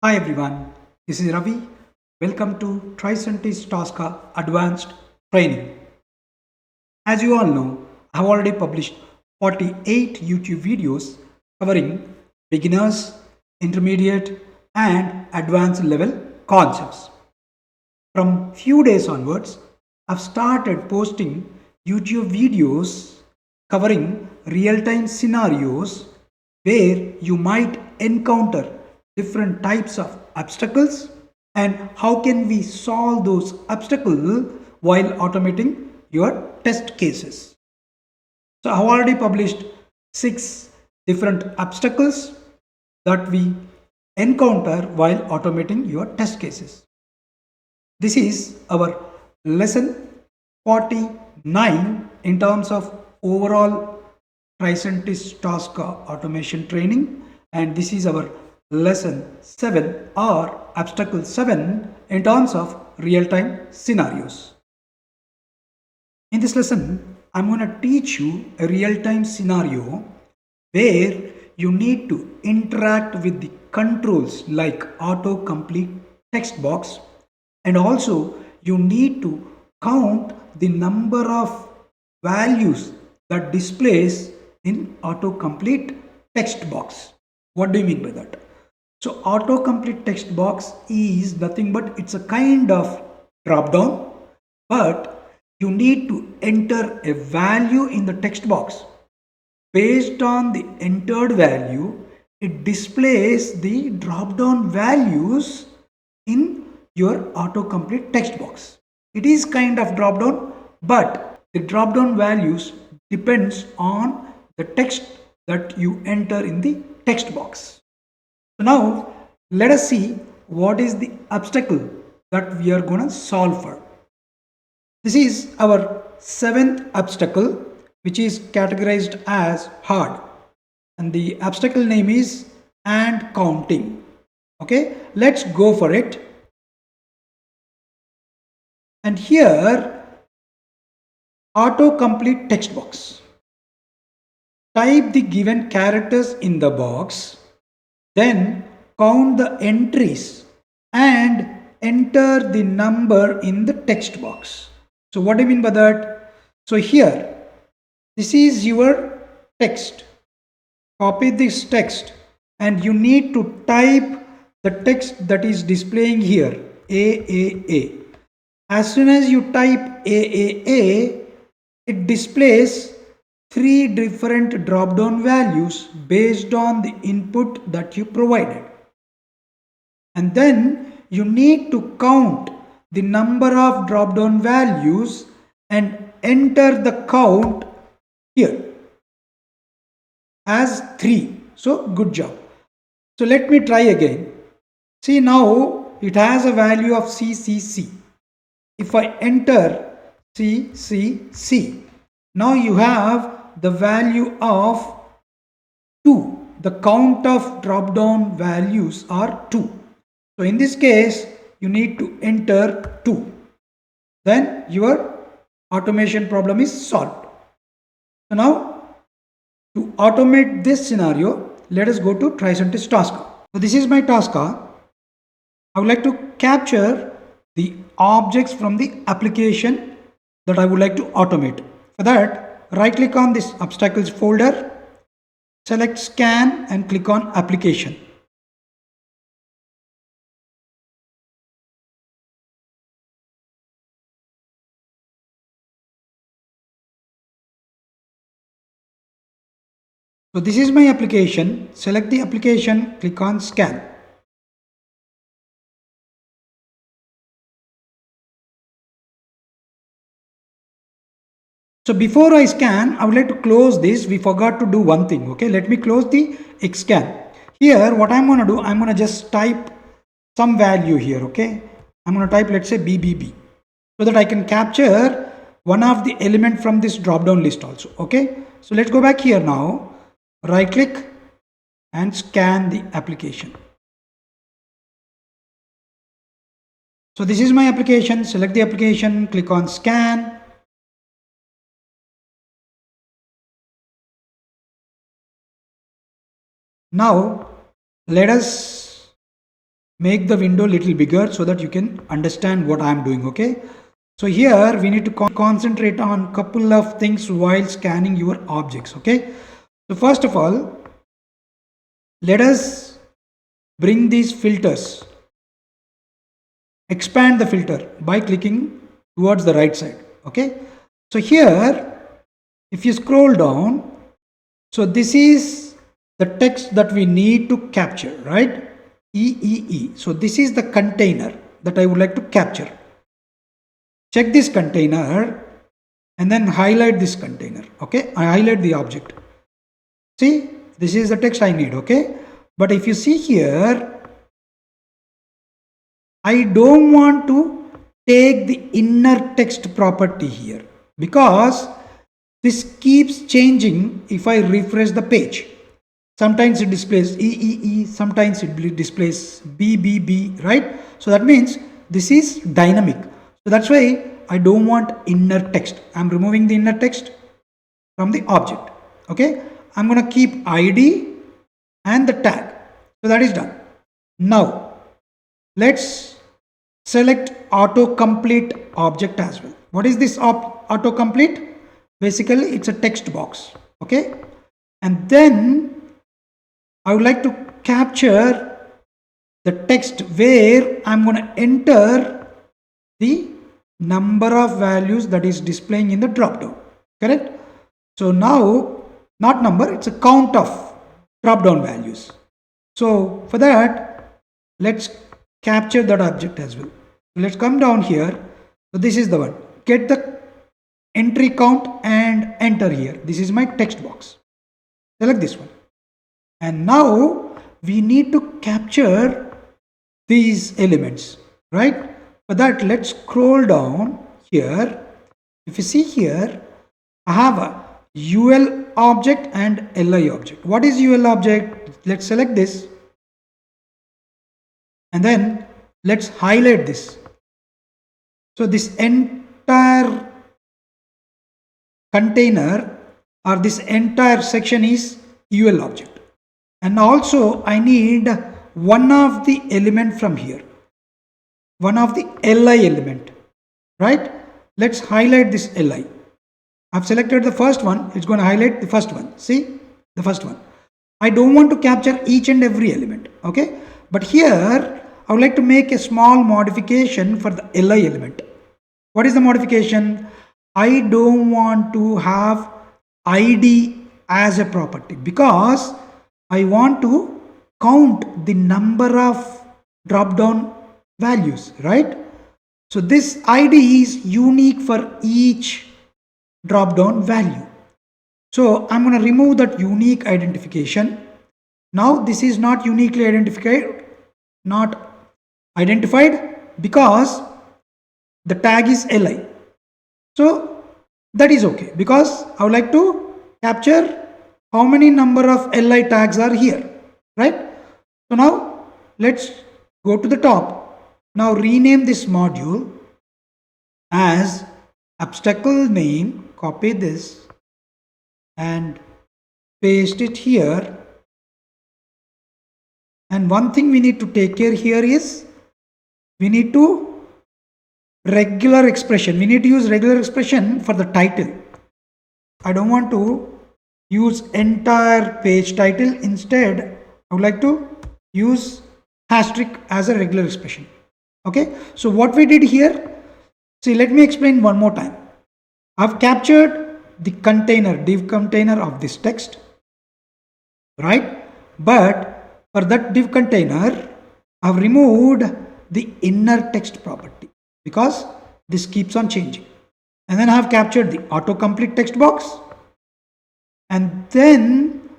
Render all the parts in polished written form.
Hi everyone, this is Ravi. Welcome to TRICENTIS Tosca Advanced Training. As you all know, I have already published 48 YouTube videos covering beginners, intermediate, and advanced level concepts. From few days onwards, I've started posting YouTube videos covering real-time scenarios where you might encounter different types of obstacles and how can we solve those obstacles while automating your test cases. So I have already published 6 different obstacles that we encounter while automating your test cases. This is our lesson 49 in terms of overall TRICENTIS Tosca automation training, and this is our lesson 7 or obstacle 7 in terms of real-time scenarios. In this lesson, I'm going to teach you a real-time scenario where you need to interact with the controls like autocomplete text box, and also you need to count the number of values that displays in autocomplete text box. What do you mean by that? So autocomplete text box is nothing but it's a kind of drop down, but you need to enter a value in the text box. Based on the entered value, it displays the drop down values in your autocomplete text box. It is kind of drop down, but the drop down values depends on the text that you enter in the text box. So now let us see what is the obstacle that we are going to solve for. This is our 7th obstacle, which is categorized as hard, and the obstacle name is and counting. Okay, let's go for it. And here, autocomplete text box. Type the given characters in the box, then count the entries and enter the number in the text box. So what do you mean by that? So here, this is your text. Copy this text and you need to type the text that is displaying here, AAA. As soon as you type AAA, it displays 3 different drop down values based on the input that you provided. And then you need to count the number of drop down values and enter the count here as 3. So good job. So let me try again. See, now it has a value of CCC. If I enter CCC, now you have the value of 2. The count of drop down values are 2. So in this case, you need to enter 2. Then your automation problem is solved. So now to automate this scenario, let us go to TRICENTIS Tosca. So this is my Tosca. I would like to capture the objects from the application that I would like to automate. For that, right click on this obstacles folder, select scan and click on application. So this is my application. Select the application, click on scan. So before I scan, I would like to close this. We forgot to do one thing. Okay, let me close the scan. Here, what I'm going to do, I'm going to just type some value here. Okay, I'm going to type, let's say BBB, so that I can capture one of the element from this drop down list also. Okay, so let's go back here now. Right click and scan the application. So this is my application. Select the application, click on scan. Now let us make the window little bigger so that you can understand what I'm doing. Okay, so here we need to concentrate on couple of things while scanning your objects. Okay, so first of all, let us bring these filters, expand the filter by clicking towards the right side. Okay, so here if you scroll down, so this is the text that we need to capture, right? EEE. So this is the container that I would like to capture. Check this container and then highlight this container. Okay, I highlight the object. See, this is the text I need. Okay, but if you see here, I don't want to take the inner text property here because this keeps changing if I refresh the page. Sometimes it displays EEE, sometimes it displays BBB, right? So that means this is dynamic. So that's why I don't want inner text. I'm removing the inner text from the object. Okay, I'm going to keep ID and the tag. So that is done. Now let's select autocomplete object as well. What is this autocomplete? Basically it's a text box. Okay, and then I would like to capture the text where I'm going to enter the number of values that is displaying in the drop down. Correct? So now, not number, it's a count of drop down values. So for that, let's capture that object as well. Let's come down here. So this is the one. Get the entry count and enter here. This is my text box. Select this one. And now we need to capture these elements, right? For that, let's scroll down here. If you see here, I have a UL object and LI object. What is UL object? Let's select this. And then let's highlight this. So this entire container or this entire section is UL object. And also I need one of the element from here, one of the LI element, right? Let's highlight this LI. I've selected the first one. It's going to highlight the first one. See the first one. I don't want to capture each and every element. Okay. But here I would like to make a small modification for the LI element. What is the modification? I don't want to have ID as a property because I want to count the number of drop down values, right? So this ID is unique for each drop down value. So I'm going to remove that unique identification. Now this is not uniquely identified because the tag is LI. So that is okay because I would like to capture how many number of LI tags are here, right? So now let's go to the top. Now rename this module as obstacle name, copy this and paste it here. And one thing we need to take care here is we need to regular expression. We need to use regular expression for the title. I don't want to use entire page title. Instead, I would like to use asterisk as a regular expression. Okay. So what we did here, see, let me explain one more time. I've captured the container, div container of this text, right? But for that div container, I've removed the inner text property because this keeps on changing. And then I have captured the autocomplete text box. And then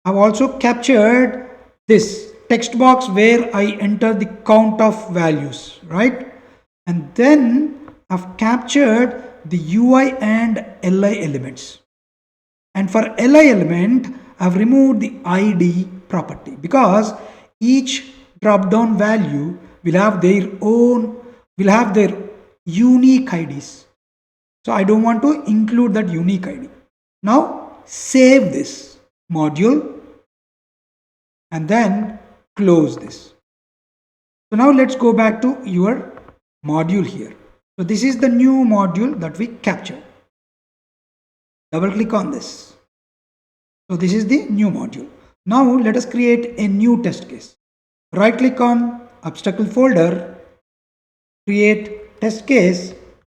I've also captured this text box where I enter the count of values, right? And then I've captured the UI and LI elements. And for LI element, I've removed the ID property because each drop down value will have their unique IDs. So I don't want to include that unique ID. Now save this module and then close this. So now let's go back to your module here. So this is the new module that we captured. Double click on this. So this is the new module. Now let us create a new test case. Right click on obstacle folder, create test case,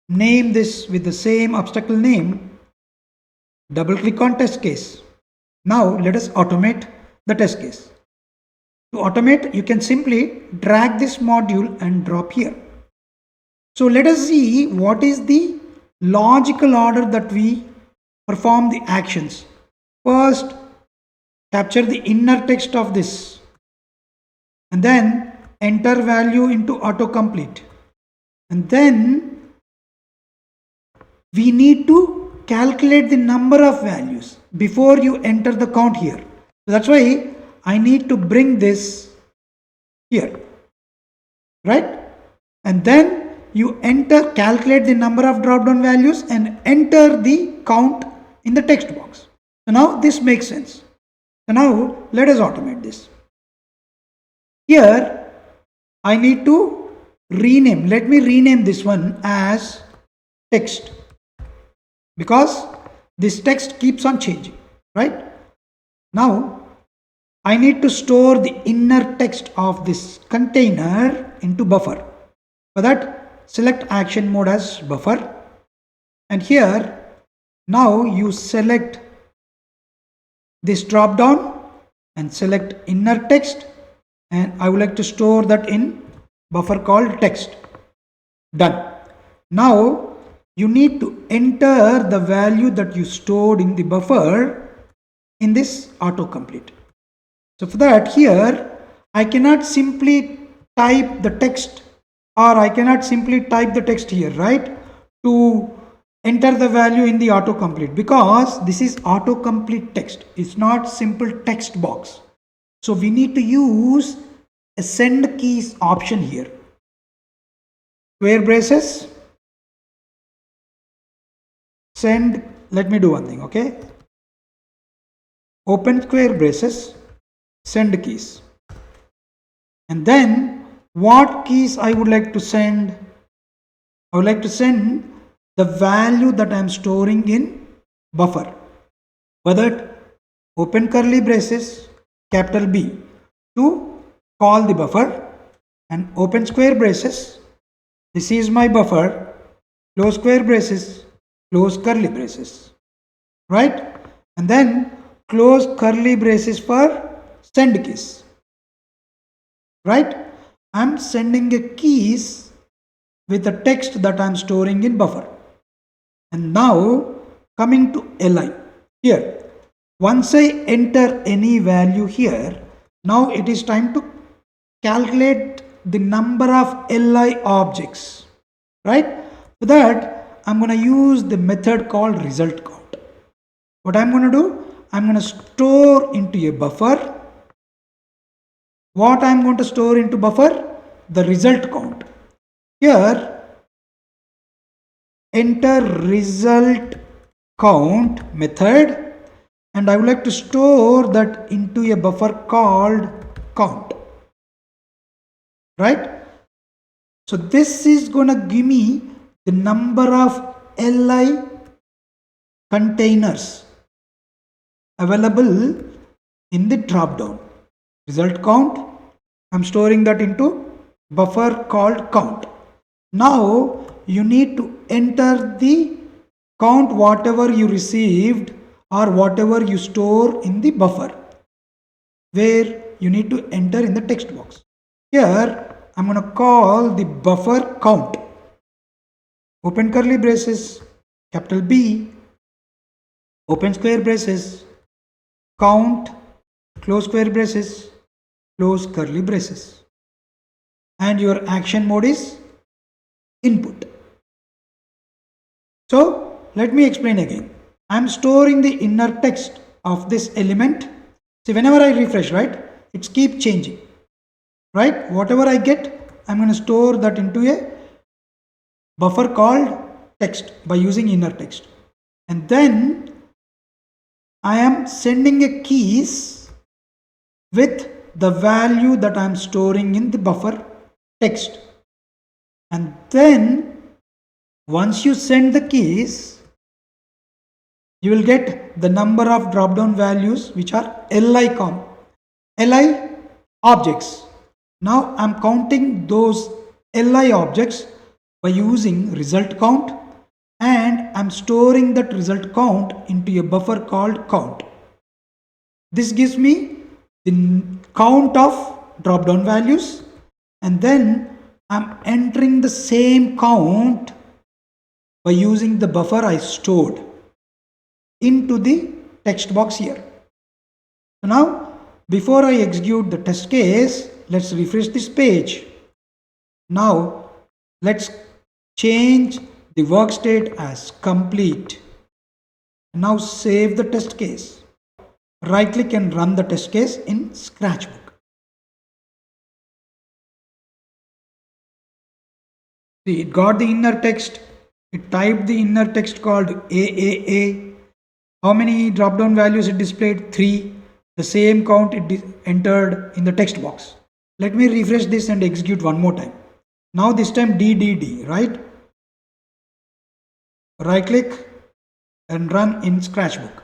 name this with the same obstacle name, double click on test case. Now let us automate the test case. To automate, you can simply drag this module and drop here. So let us see what is the logical order that we perform the actions. First, capture the inner text of this and then enter value into autocomplete. And then we need to calculate the number of values before you enter the count here. So that's why I need to bring this here, right? And then you calculate the number of drop down values and enter the count in the text box. So now this makes sense. So now let us automate this. Here I need to rename. Let me rename this one as text, because this text keeps on changing, right? Now I need to store the inner text of this container into buffer. For that, select action mode as buffer, and here now you select this drop down and select inner text, and I would like to store that in buffer called text. Done. Now you need to enter the value that you stored in the buffer in this autocomplete. So for that, here I cannot simply type the text, or I cannot simply type the text here, right, to enter the value in the autocomplete, because this is autocomplete text. It's not simple text box. So we need to use a send keys option here. Square braces, send. Let me do one thing, okay? Open square braces, send keys, and then what keys I would like to send? I would like to send the value that I am storing in buffer. For that, open curly braces, capital B, to call the buffer, and open square braces. This is my buffer. Close square braces, close curly braces, right? And then close curly braces for send keys, right? I'm sending a keys with the text that I'm storing in buffer. And now coming to li here, once I enter any value here, now it is time to calculate the number of li objects, right? For that, I'm going to use the method called ResultCount. What I'm going to do, I'm going to store into a buffer. What I'm going to store into buffer? The result count. Here, enter result count method, and I would like to store that into a buffer called count, right? So this is going to give me the number of li containers available in the drop down. Result count, I'm storing that into buffer called count. Now you need to enter the count whatever you received or whatever you store in the buffer, where you need to enter in the text box. Here I'm going to call the buffer count. Open curly braces, capital B, open square braces, count, close square braces, close curly braces, and your action mode is input. So let me explain again. I'm storing the inner text of this element. See, whenever I refresh, right, it's keep changing, right? Whatever I get, I'm going to store that into a buffer called text by using inner text, and then I am sending a keys with the value that I am storing in the buffer text. And then once you send the keys, you will get the number of drop down values which are li objects. Now I'm counting those li objects by using result count, and I'm storing that result count into a buffer called count. This gives me the count of drop down values, and then I'm entering the same count by using the buffer I stored into the text box here. So now before I execute the test case, let's refresh this page. Now let's change the work state as complete. Now save the test case. Right click and run the test case in Scratchbook. See, it got the inner text. It typed the inner text called AAA. How many drop down values it displayed? 3. The same count it entered in the text box. Let me refresh this and execute one more time. Now this time DDD, right? Right click and run in Scratchbook.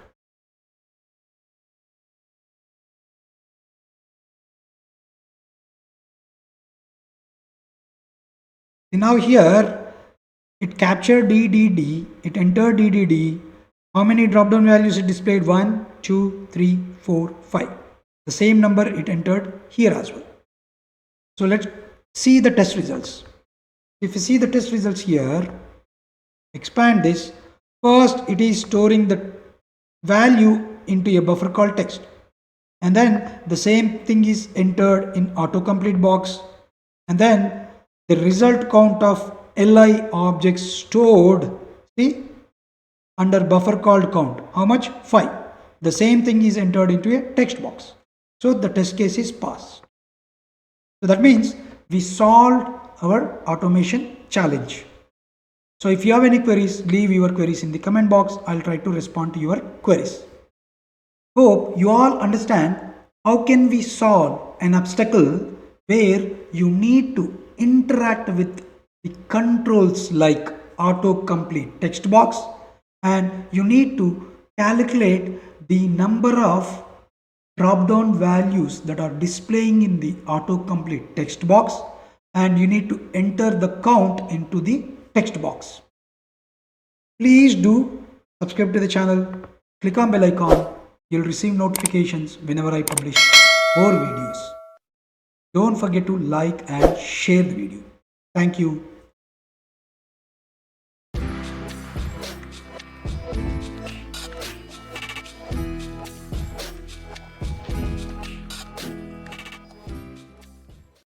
Now here it captured DDD, it entered DDD. How many drop down values it displayed? 1, 2, 3, 4, 5. The same number it entered here as well. So let's see the test results. If you see the test results here, expand this. First it is storing the value into a buffer called text, and then the same thing is entered in autocomplete box, and then the result count of li objects stored, see, under buffer called count. How much? 5. The same thing is entered into a text box. So the test case is passed. So that means we solved our automation challenge. So if you have any queries, leave your queries in the comment box. I'll try to respond to your queries. Hope you all understand how can we solve an obstacle where you need to interact with the controls like autocomplete text box, and you need to calculate the number of drop down values that are displaying in the autocomplete text box, and you need to enter the count into the text box. Please do subscribe to the channel, click on bell icon. You'll receive notifications whenever I publish more videos. Don't forget to like and share the video. Thank you.